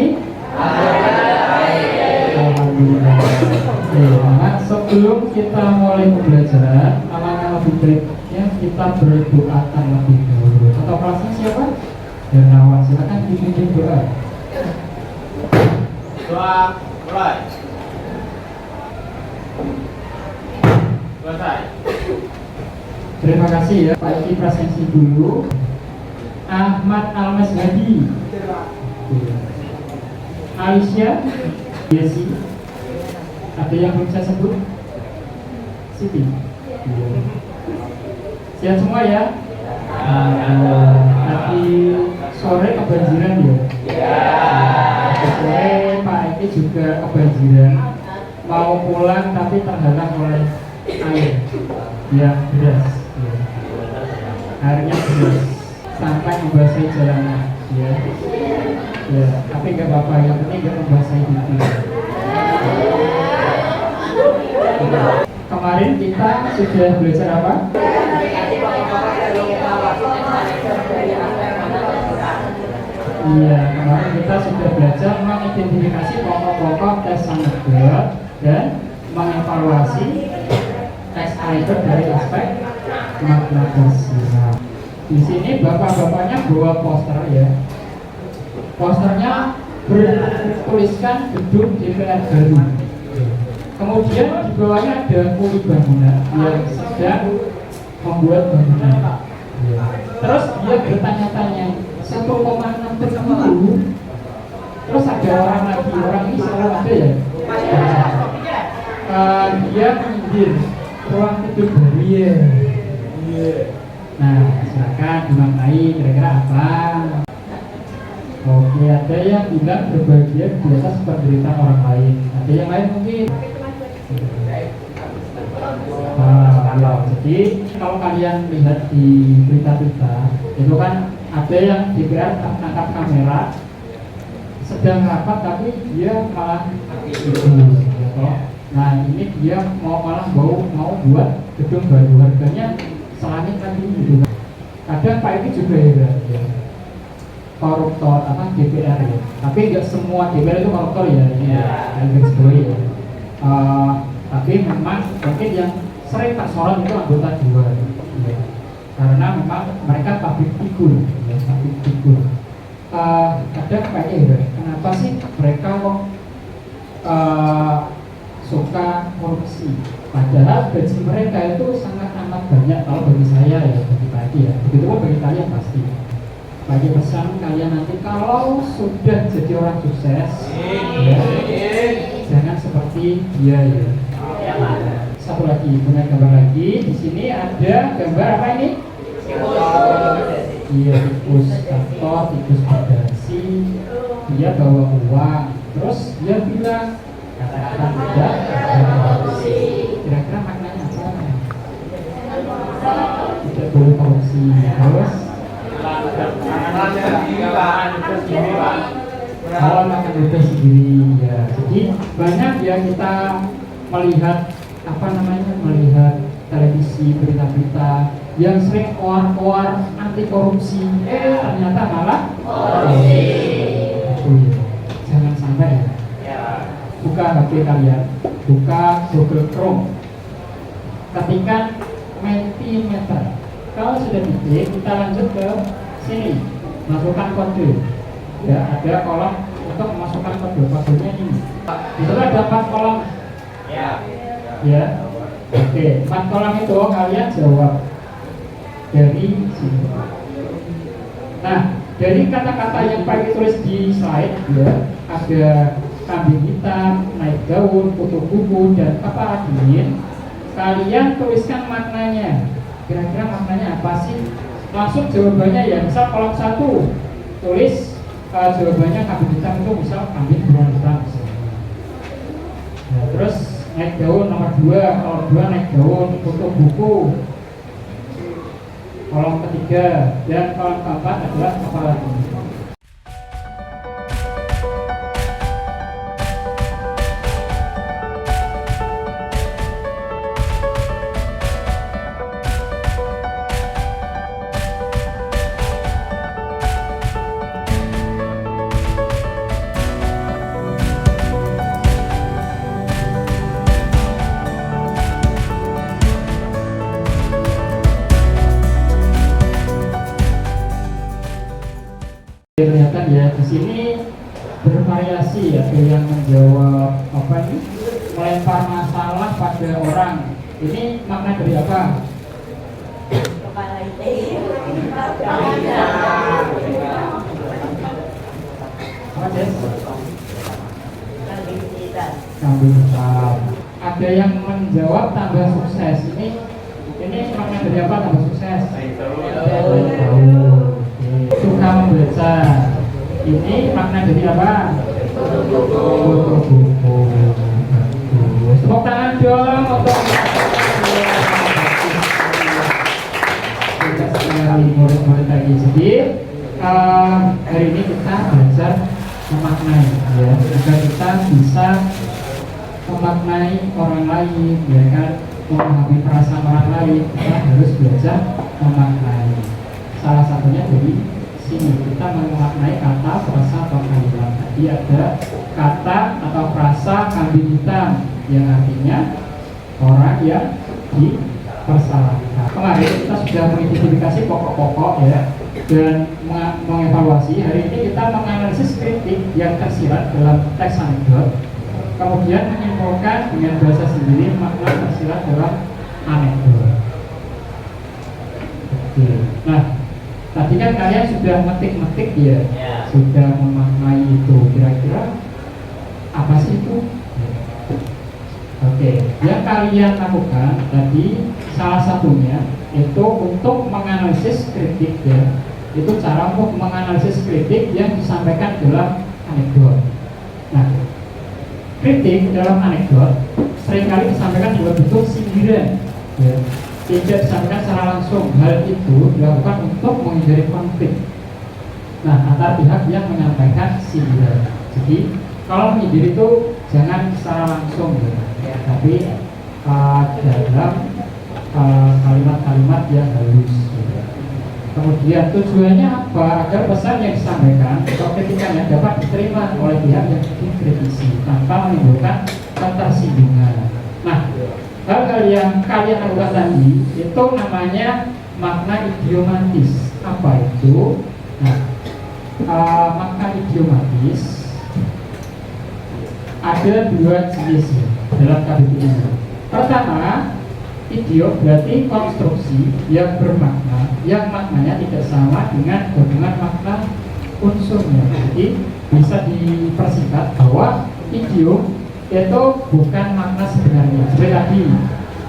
ini? Alhamdulillah. Nah, sebelum kita mulai pembelajaran, alangkah lebih baiknya kita berdoa terlebih dahulu. Atau kelasnya siapa? Dermawan, silakan dipimpin doa. Doa mulai. Selesai. Terima kasih ya, Pak Iki presensi dulu. Ahmad Almasgadi, Aisyah, Yesi. Ada yang belum saya sebut? Siti. Siap semua ya? Nanti sore kebanjiran ya? Sore Pak Iki juga kebanjiran. Mau pulang tapi terhalang oleh air. Ya, deras. Airnya deras sampai membasahi jalanan. Ya, tapi nggak apa-apa. Yang penting nggak membasahi hati. Kemarin kita sudah belajar apa? Iya, kemarin kita sudah belajar mengidentifikasi pokok-pokok tes sangat dan mengevaluasi tes item dari aspek makna bersirat. Di sini bapak-bapaknya bawa poster ya. Posternya bertuliskan gedung DPR baru. Kemudian di bawahnya ada kuli bangunan yang sedang membuat bangunan. Terus dia bertanya-tanya 1,6 triliun. Terus ada orang lagi, orang ini selalu ada ya. Dia menyindir ruang tidur baru ya. Nah, silakan dimaknai kira-kira apa? Oke, ada yang bilang berbahagia di atas penderitaan orang lain. Ada yang lain mungkin? Jadi kalau kalian lihat di berita-berita itu kan ada yang DPR tangkap kamera sedang rapat tapi dia malah gitu. Nah ini dia malah mau buat gedung baru, harganya selangit lagi gitu. Kadang Pak ini juga heran ya, koruptor apa DPR ya, tapi nggak semua DPR itu koruptor ya, ya. Tapi memang mungkin yang sering tak sorot itu anggota dewan ya. Karena memang mereka public figure ya, public figure. Kadang kayaknya ya, kenapa sih mereka kok suka korupsi, padahal gaji mereka itu sangat amat banyak. Kalau bagi saya ya, bagi Pak ya, begitu pun bagi kalian pasti. Bagi pesan kalian nanti kalau sudah jadi orang sukses ya, jangan seperti dia ya. Satu lagi, punya gambar lagi. Di sini ada gambar apa ini? Iya, tikus kantor, tikus bagasi. Dia bawa uang, terus dia bilang kata-kata tidak korupsi. Kira-kira maknanya apa? Tidak boleh korupsi. Terus kalau makan bebas sendiri ya. Jadi banyak ya kita melihat melihat televisi, berita-berita yang sering koar-koar anti korupsi, ternyata malah korupsi. Jangan sampai ya. Buka HP kalian, buka Google Chrome, ketikkan Mentimeter. Kalau sudah titik, kita lanjut ke sini, masukkan kode. Ya, ada kolom untuk memasukkan kode. Kodenya ini. Itu ada 4 kolom. Ya, oke. 4 kolom itu kalian jawab dari sini. Nah, dari kata-kata yang pakai tulis di slide ya, ada kambing hitam, naik daun, tutup buku, dan kepala dingin. Kalian tuliskan maknanya. Kira-kira maknanya apa sih? Langsung jawabannya ya. Misal kolom 1 tulis jawabannya kambing hitam itu misal kambing beruang hitam. Nah, terus naik daun nomor 2, kolom 2 naik daun, tutup buku. Kolom ketiga dan kolom keempat adalah kepala dingin. lanjutkan ya. Di sini bervariasi ya, ada yang menjawab apa ini, melempar masalah pada orang. Ini makna dari apa? Apa Des? Kambing hitam. Ada yang menjawab tambah sukses. Ini makna dari apa tambah sukses? Suka membaca. Ini makna dari apa? Foto buku. Tepuk tangan dong untuk murid-murid lagi. Jadi hari ini kita belajar memaknai ya, agar kita bisa memaknai orang lain ya kan, memahami perasaan orang lain, kita harus belajar memaknai. Salah satunya dari sini kita memaknai kata, frasa atau kalimat. Tadi ada kata atau frasa kambing hitam yang artinya orang yang dipersalahkan. Kemarin kita sudah mengidentifikasi pokok-pokok ya, dan mengevaluasi. Hari ini kita menganalisis kritik yang tersirat dalam teks anekdot, kemudian menyimpulkan dengan bahasa sendiri makna tersirat dalam anekdot. Oke. Nah, tadi kan kalian sudah metik-metik ya, sudah memaknai itu. Kira-kira apa sih itu? Oke, yang kalian lakukan tadi salah satunya itu untuk menganalisis kritik ya. Itu cara untuk menganalisis kritik yang disampaikan dalam anekdot. Nah, kritik dalam anekdot seringkali disampaikan dalam bentuk sindiran ya. Tidak disampaikan secara langsung. Hal itu dilakukan untuk menghindari konflik antar pihak yang menyampaikan sindiran. Jadi kalau menyindir itu jangan secara langsung ya, tapi dalam kalimat-kalimat yang halus ya. Kemudian tujuannya apa? Agar pesan yang disampaikan atau kritikannya dapat diterima oleh pihak yang dikritisi tanpa menimbulkan ketersinggungan. Nah, hal-hal yang kalian lakukan tadi itu namanya makna idiomatis. Apa itu? Nah, makna idiomatis ada dua jenis ya, dalam KBBI ini. Pertama, idiom berarti konstruksi yang bermakna, yang maknanya tidak sama dengan gabungan makna unsurnya. Jadi bisa dipersingkat bahwa idiom itu bukan makna sebenarnya. Seperti tadi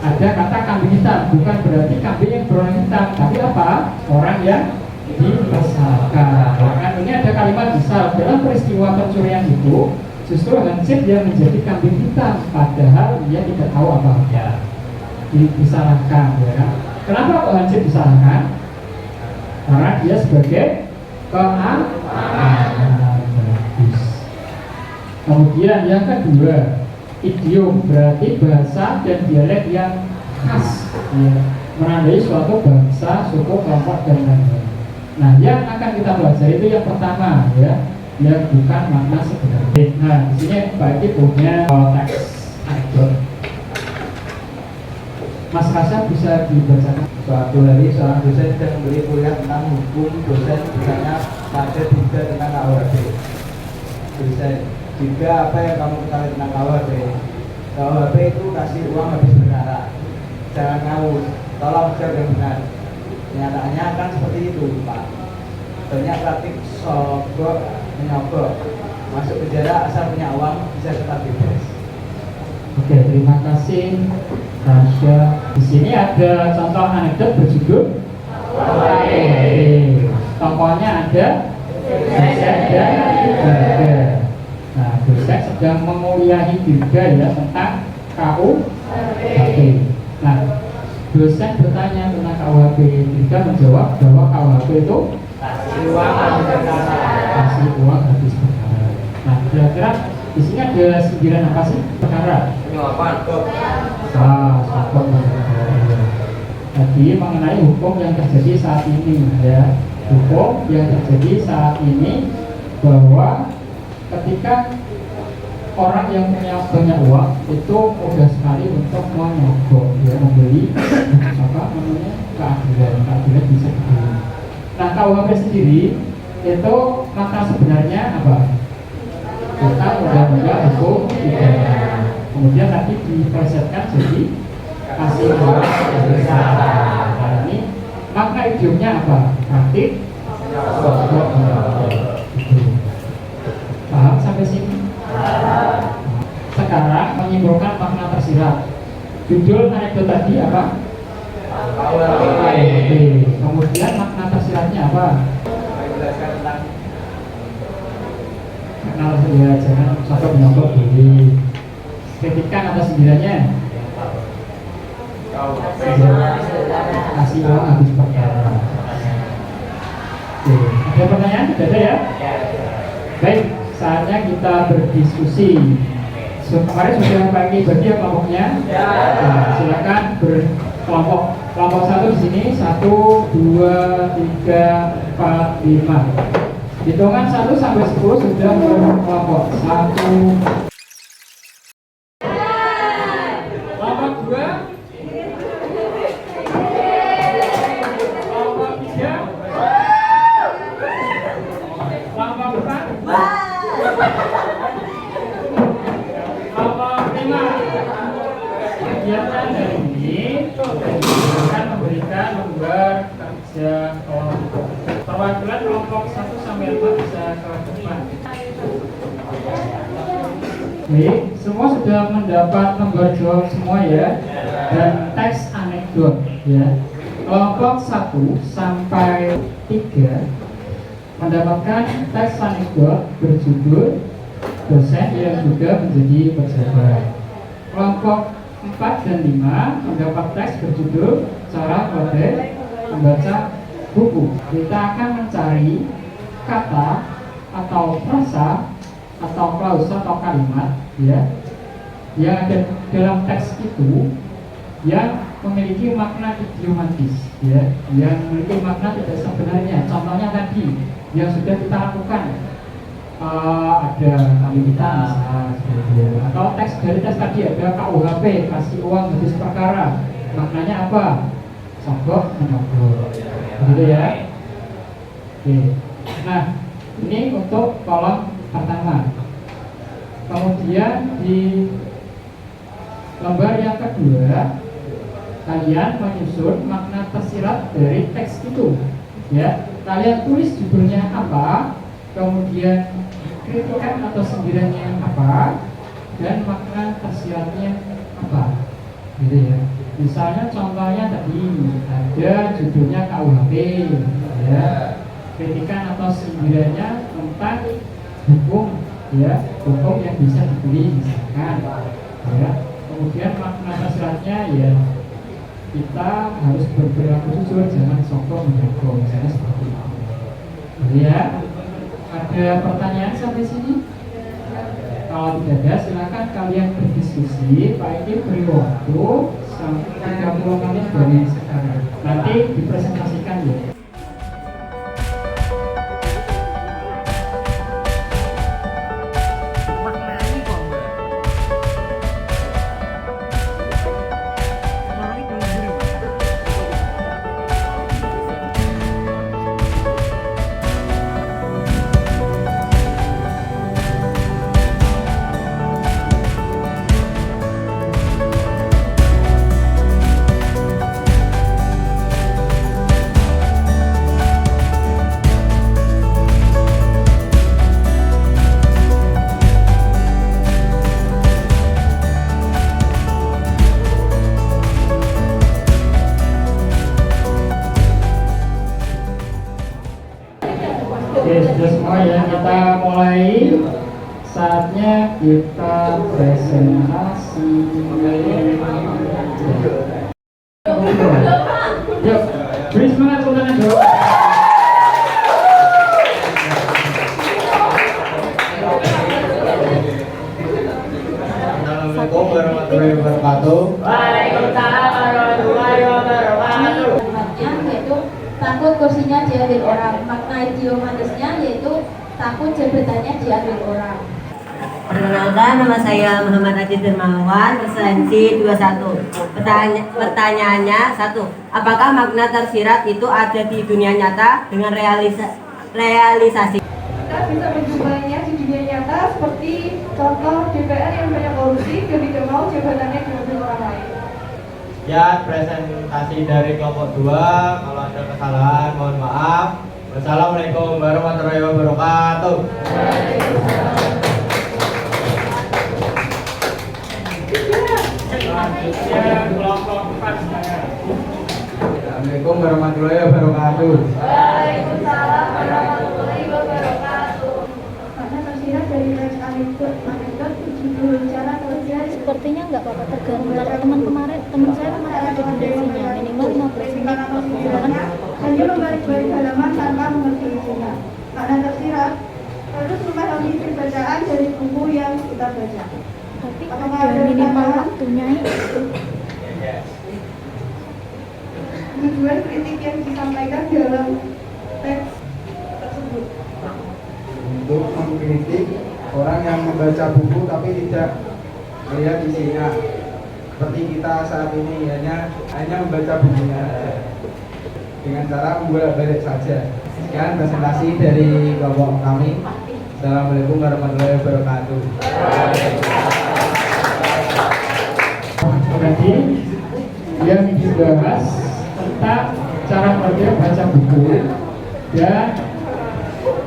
ada kata kambing hitam, bukan berarti kambing yang berwarna hitam, tapi apa? Orang yang dipersalahkan. Bahkan ini ada kalimat misal dalam peristiwa pencurian itu justru Hansip yang menjadi kambing hitam, padahal dia tidak tahu apa-apa. Disalahkan ya. Kenapa kok Hansip disalahkan? Karena dia sebagai keamanan. Kemudian yang kedua, idiom berarti bahasa dan dialek yang khas ya, menandai suatu bangsa, suku, kelompok dan lain-lain. Nah, yang akan kita pelajari itu yang pertama ya, yang bukan makna sebenarnya. Nah, di sini Pak Eki punya teks anekdot. Mas Rasa bisa dibacakan. Suatu hari seorang dosen sedang memberi kuliah tentang hukum. Dosen bertanya pada tiga tentang KUHP. Dosen, jika apa yang kamu ketahui tentang KUHP? KUHP itu kasih uang habis perkara. Jangan ngawur, tolong jawab yang benar. Kenyataannya kan seperti itu, Pak. Banyak praktik sogok menyogok, masuk penjara asal punya uang bisa tetap bebas. Oke, terima kasih Rasya. Di sini ada contoh anekdot berjudul tokohnya ada Dosen dan Dirga. Nah, dosen sedang menguliahi Dirga ya tentang KUHP. Nah, dosen bertanya tentang KUHP, Dirga menjawab bahwa KUHP itu kasih uang habis perkara. Nah, kira-kira di sini ada sindiran apa sih? Perkara. Tadi mengenai hukum yang terjadi saat ini ya. Hukum yang terjadi saat ini bahwa ketika orang yang punya banyak uang itu mudah sekali untuk menyogok ya, membeli apa namanya keadilan bisa dibeli. Nah, KUHP sendiri itu makna sebenarnya apa? Kita mudah-mudah hukum pidana. Kemudian tadi diplesetkan jadi kasih besar. Nah, ini makna idiomnya apa? Praktik. Paham sampai sini? Sekarang menyimpulkan makna tersirat. Judul anekdot tadi apa? Kemudian makna tersiratnya apa? Makna tersirat jangan sampai menyokok diri. Kritikan atas sindirannya. Kasih uang habis perkara. Oke, ada pertanyaan? Tidak ada ya? Baik, saatnya kita berdiskusi. Kemarin sudah bagi ya kelompoknya. Nah, silakan berkelompok. Kelompok satu di sini 1, 2, 3, 4, 5. Hitungan 1 sampai 10 sudah berkelompok. 1. Kelompok 2. Kelompok 3. Kelompok 4. Kelompok 5. Kegiatan hari ini akan memberikan lembar kerja kelompok. Perwakilan kelompok 1 sampai 5 bisa ke depan. Baik, semua sudah mendapat lembar jawab semua ya, dan teks anekdot ya. Kelompok 1 sampai 3 mendapatkan teks anekdot berjudul dosen yang juga menjadi pejabat. Kelompok 4 dan 5 mendapat teks berjudul cara Kodek membaca buku. Kita akan mencari kata atau frasa atau klausa atau kalimat ya yang ada dalam teks itu yang memiliki makna idiomatis ya, yang memiliki makna tidak sebenarnya. Contohnya tadi yang sudah kita lakukan, ada kalimat atau teks dari teks tadi ada KUHP, kasih uang habis perkara, maknanya apa? Sogok menyogok, begitu ya. Oke. Nah, ini untuk kolom pertama. Kemudian di lembar yang kedua kalian menyusun makna tersirat dari teks itu ya. Kalian tulis judulnya apa, kemudian kritikan atau sindirannya apa, dan makna tersiratnya apa, gitu ya. Misalnya contohnya tadi ada judulnya KUHP ya, kritikan atau sindirannya tentang hukum ya, hukum yang bisa dibeli misalkan ya. Kemudian makna tersiratnya ya kita harus berperilaku jujur, jangan sogok menyogok, misalnya seperti itu. Ya, ada pertanyaan sampai sini? Kalau tidak ada, silakan kalian berdiskusi. Pak ini beri waktu sampai 30 menit dari sekarang. Nanti dipresentasikan ya. Oke, sudah semua ya, kita mulai. Saatnya kita presentasi. Yuk, beri semangat teman-teman dulu. Assalamualaikum warahmatullahi wabarakatuh. Waalaikumsalam warahmatullahi wabarakatuh. Yaitu takut kursinya diambil orang. Makna idiomatisnya yaitu takut jabatannya diambil orang. Perkenalkan, nama saya Muhammad Adi Dermawan, presensi 21. Pertanyaannya 1. Apakah makna tersirat itu ada di dunia nyata dengan realisasi. Kita bisa menjumpainya di dunia nyata seperti contoh DPR yang banyak korupsi dan tidak mau jabatannya diambil orang lain. Ya, presentasi dari kelompok 2. Kalau ada kesalahan mohon maaf. Wassalamualaikum warahmatullahi wabarakatuh. Selanjutnya kelompok 4 saya. Assalamualaikum warahmatullahi wabarakatuh. Waalaikumsalam warahmatullahi wabarakatuh. Karena tersirat dari teks anekdot judul cara kerja Sepertinya nggak apa-apa, tergantung. Kalau teman saya kemarin ada durasinya minimal 15 menit. Silakan. hanya membalik-balik halaman tanpa mengerti isinya. Karena tersirat harus memahami bacaan dari buku yang kita baca. Tapi ada minimal waktunya ya. Tujuan kritik yang disampaikan dalam teks tersebut. Untuk mengkritik orang yang membaca buku tapi tidak melihat isinya. Seperti kita saat ini hanya membaca bukunya saja. Dengan cara membolak-balik saja. Sekian presentasi dari kelompok kami. Assalamualaikum warahmatullahi wabarakatuh. Berarti yang dibahas tentang cara kerja baca buku dan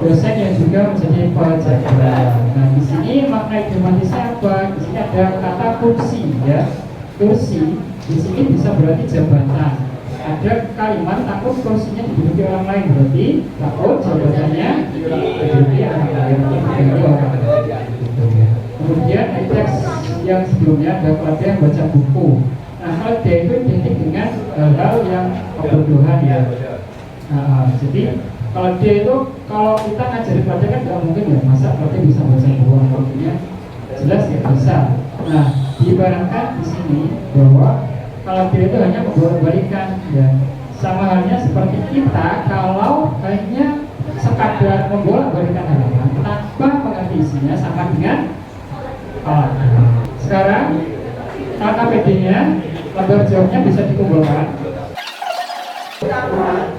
dosen yang juga menjadi penjaga. Nah, di sini makna idiomatisnya apa? Di sini ada kata kursi, ya. Kursi di sini bisa berarti jabatan. Ada kalimat takut kursinya diduduki orang lain, berarti takut jabatannya diduduki orang lain. Kemudian di teks yang sebelumnya ada pelatihan baca buku. Nah, hal D itu identik dengan hal yang kebodohan, ya. Nah, jadi kalau D itu kalau kita ngajari pelajar kan nggak mungkin ya, masa pelajar bisa baca buku, artinya jelas ya bisa. Nah, diibaratkan di sini bahwa kalau dia itu hanya membolak-balikan, ya. Sama halnya seperti kita kalau hanya sekadar membolak-balikan halaman tanpa mengerti isinya, sama dengan sekarang KKPD-nya lembar jawabnya bisa dikumpulkan.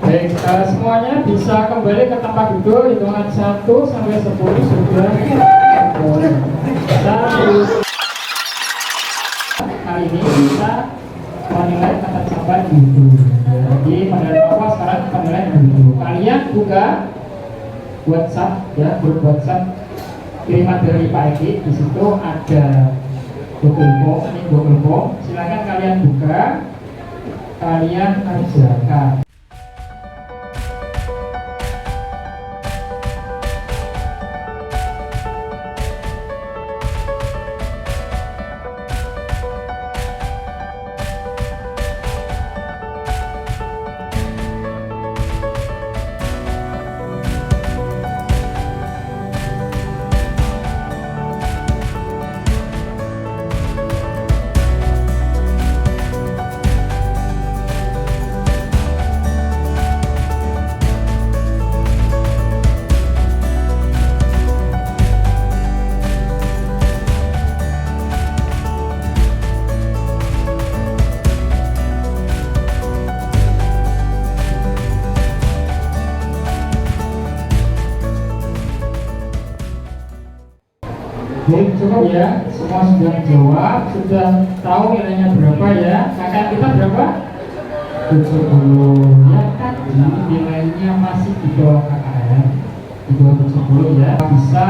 Baik, semuanya bisa kembali ke tempat duduk. Hitungan 1 sampai 10 sudah boleh. 1. Kali ini bisa menilai kata ucapan dulu. Jadi penilaian awal sekarang penilaian dulu. Kalian buka WhatsApp, ya, grup WhatsApp kiriman dari Pak Eki. Di situ ada Google Form, ini Google Form. Silakan kalian buka, kalian kerjakan. Baik, cukup ya. Semua sudah jawab, sudah tahu nilainya berapa ya. Kakak kita berapa? 70. Ya kan, nilainya masih di bawah KKN, di bawah 70 ya. Bisa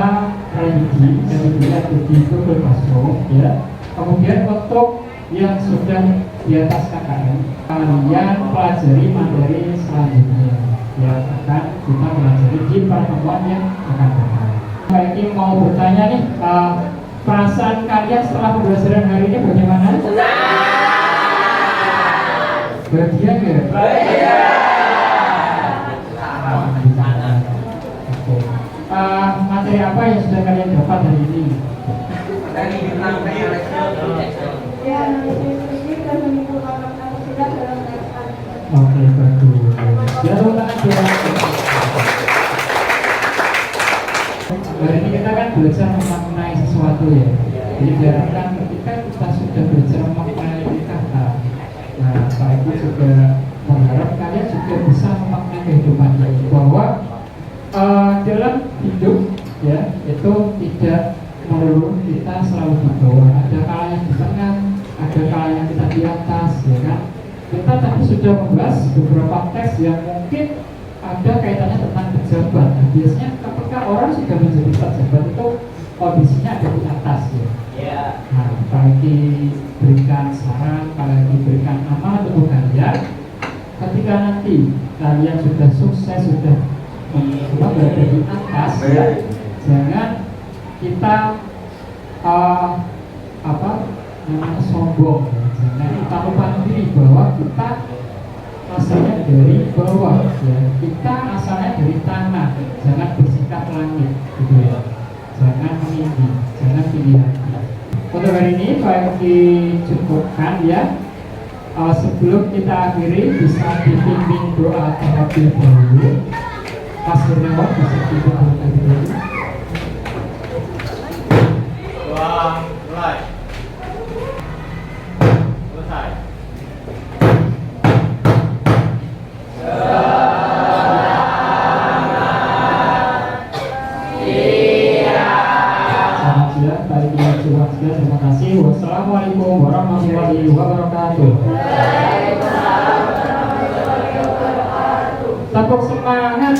ready dan dilihat di Google Classroom ya. Kemudian untuk yang sudah di atas KKN, kalian pelajari materi selanjutnya ya, akan kita pelajari di pertemuan yang akan datang. Pak Eki mau bertanya nih, perasaan kalian setelah pembelajaran hari ini bagaimana? Bahagia ya? Bahagia. Materi apa yang sudah kalian dapat hari ini? Ya, ini sudah menyimpulkan makna tersirat dalam teks anekdot. Oke, bagus. Ya, tepuk tangan buat. Hari ini kita kan belajar memaknai sesuatu ya. Jadi diharapkan ketika kita sudah belajar memaknai kata, nah Pak Ibu juga mengharap kalian juga bisa memaknai kehidupan ini, bahwa dalam hidup ya itu tidak melulu kita selalu di bawah, ada kalanya di tengah, ada kalanya kita di atas, ya kan? Kita tadi sudah membahas beberapa teks yang mungkin ada kaitannya tentang pejabat. Nah, biasanya ketika orang sudah menjadi pejabat itu kondisinya ada di atas ya. Nah, apalagi berikan saran, apalagi berikan amanat untuk kalian. Ketika nanti kalian sudah sukses, sudah berada di atas, ya, jangan kita sombong, ya. Jangan kita lupa diri bahwa kita asalnya dari bawah, ya. Kita asalnya dari tanah. Jangan bersikap langit, gitu ya. Jangan meninggi, jangan tinggi hati. Untuk hari ini baik dicukupkan ya. Sebelum kita akhiri bisa dipimpin doa terlebih dahulu. Pastor Newon bisa dipimpin doa terlebih dahulu. Doa mulai. Selesai. Selamat siang, baik dicukupkan sekian. Terima kasih. Wassalamualaikum warahmatullahi wabarakatuh. Tepuk semangat.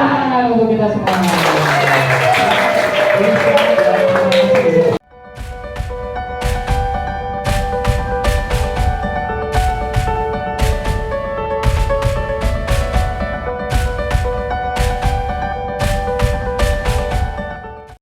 Semangat untuk kita semua.